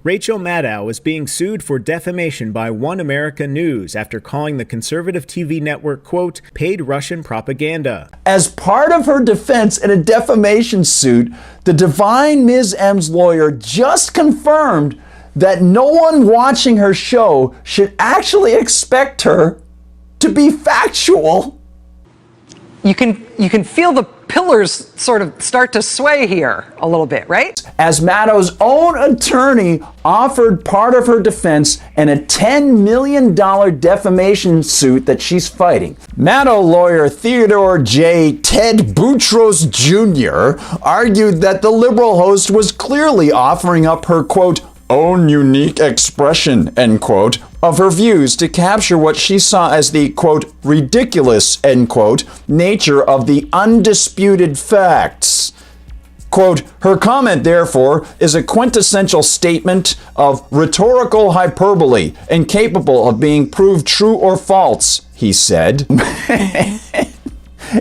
Rachel Maddow is being sued for defamation by One America News after calling the conservative TV network, quote, paid Russian propaganda. As part of her defense in a defamation suit, the divine Ms. M's lawyer just confirmed that no one watching her show should actually expect her to be factual. You can feel the pillars sort of start to sway here a little bit, right? As Maddow's own attorney offered part of her defense in a $10 million defamation suit that she's fighting. Maddow lawyer Theodore J. Ted Boutros Jr. argued that the liberal host was clearly offering up her, quote, own unique expression, end quote, of her views to capture what she saw as the, quote, ridiculous, end quote, nature of the undisputed facts. Quote, her comment, therefore, is a quintessential statement of rhetorical hyperbole, incapable of being proved true or false, he said.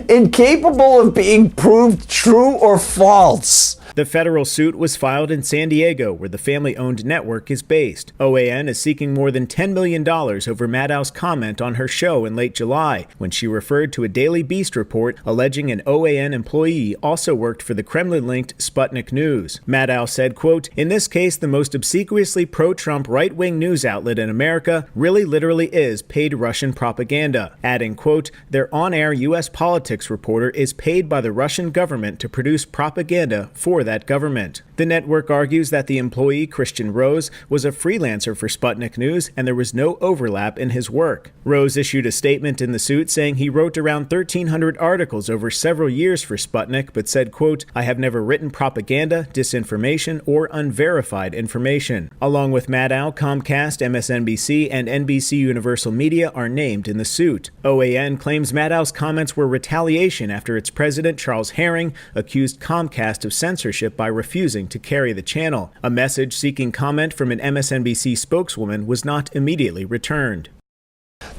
Incapable of being proved true or false. The federal suit was filed in San Diego, where the family-owned network is based. OAN is seeking more than $10 million over Maddow's comment on her show in late July, when she referred to a Daily Beast report alleging an OAN employee also worked for the Kremlin-linked Sputnik News. Maddow said, quote, in this case, the most obsequiously pro-Trump right-wing news outlet in America really literally is paid Russian propaganda, adding, quote, their on-air U.S. politics reporter is paid by the Russian government to produce propaganda for that government. The network argues that the employee, Christian Rose, was a freelancer for Sputnik News and there was no overlap in his work. Rose issued a statement in the suit saying he wrote around 1,300 articles over several years for Sputnik, but said, quote, I have never written propaganda, disinformation, or unverified information. Along with Maddow, Comcast, MSNBC, and NBC Universal Media are named in the suit. OAN claims Maddow's comments were retaliation after its president, Charles Herring, accused Comcast of censorship by refusing to carry the channel. A message seeking comment from an MSNBC spokeswoman was not immediately returned.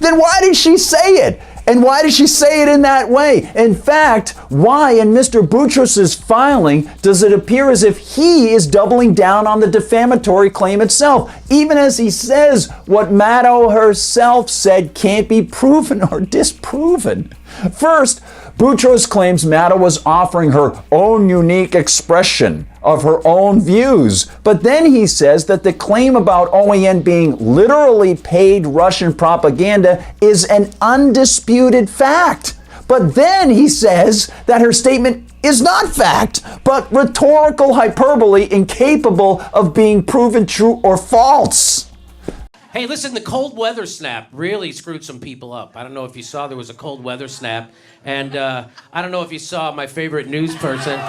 Then why did she say it? And why did she say it in that way? In fact, why in Mr. Boutros' filing does it appear as if he is doubling down on the defamatory claim itself, even as he says what Maddow herself said can't be proven or disproven? First, Boutros claims Maddow was offering her own unique expression of her own views. But then he says that the claim about OAN being literally paid Russian propaganda is an undisputed fact. But then he says that her statement is not fact, but rhetorical hyperbole incapable of being proven true or false. Hey, listen, the cold weather snap really screwed some people up. I don't know if you saw there was a cold weather snap. And I don't know if you saw my favorite news person.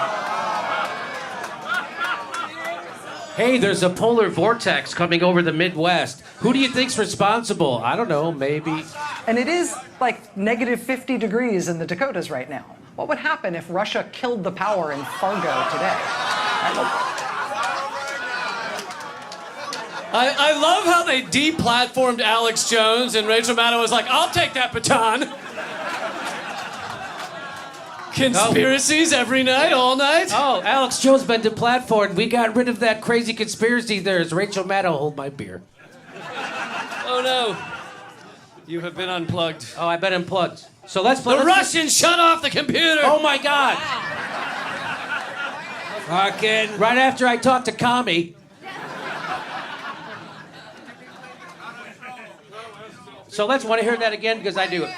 Hey, there's a polar vortex coming over the Midwest. Who do you think's responsible? I don't know, maybe. And it is like negative 50 degrees in the Dakotas right now. What would happen if Russia killed the power in Fargo today? I love how they deplatformed Alex Jones and Rachel Maddow was like, I'll take that baton. Conspiracies every night, all night? Oh, Alex Jones been deplatformed. We got rid of that crazy conspiracy there's Rachel Maddow, hold my beer. Oh no. You have been unplugged. Oh, I've been unplugged. So let's play. The Russians shut off the computer! Oh my God. Fucking. Right after I talked to Kami. So let's want to hear that again because I do it.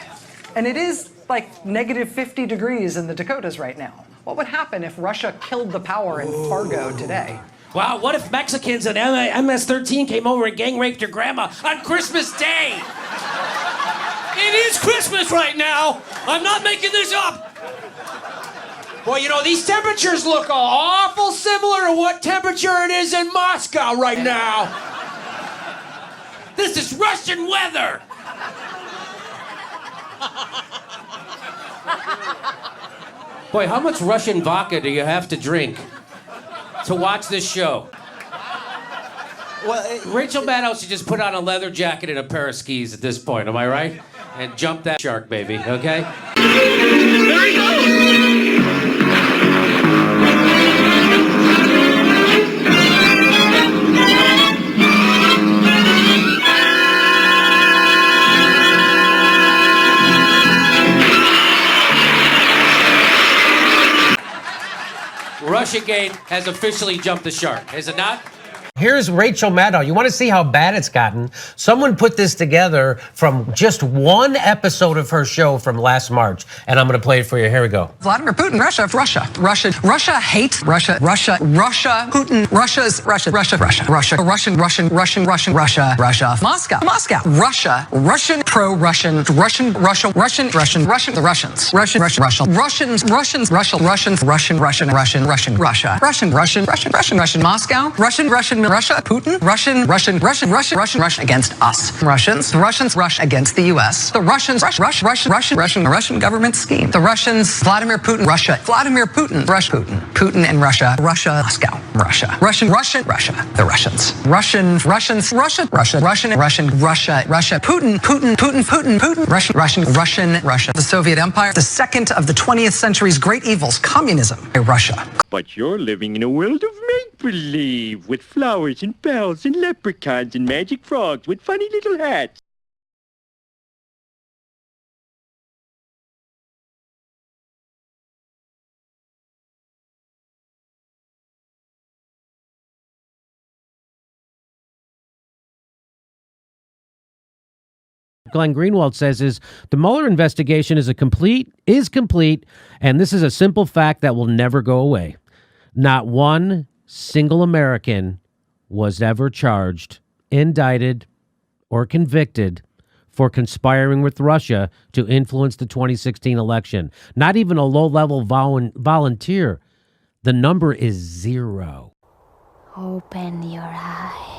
And it is like negative 50 degrees in the Dakotas right now. What would happen if Russia killed the power in Fargo today? Wow, what if Mexicans and MS-13 came over and gang raped your grandma on Christmas Day? It is Christmas right now! I'm not making this up! Boy, you know, these temperatures look awful similar to what temperature it is in Moscow right now. This is Russian weather! Boy, how much Russian vodka do you have to drink to watch this show? Well, Rachel Maddow should just put on a leather jacket and a pair of skis at this point, am I right? And jump that shark, baby, okay? There he goes! Russiagate has officially jumped the shark, is it not? Here's Rachel Maddow. You want to see how bad it's gotten? Someone put this together from just one episode of her show from last March, and I'm going to play it for you. Here we go. Vladimir Putin, Russia, hate Russia, Putin, Russia, Moscow, Russia, Russian, pro-Russian, the Russians, Moscow, Russia, Putin, Russia against us. Russians against the U.S. The Russian government scheme. The Russians, Vladimir Putin, Putin and Russia, Moscow, Russia, the Russians, Putin, Russia, the Soviet Empire, the second of the 20th century's great evils, communism, Russia. But you're living in a world of make-believe, with flowers and bells and leprechauns and magic frogs with funny little hats. Glenn Greenwald says is the Mueller investigation is complete, and this is a simple fact that will never go away. Not one single American was ever charged, indicted, or convicted for conspiring with Russia to influence the 2016 election. Not even a low-level volunteer. The number is 0. Open your eyes.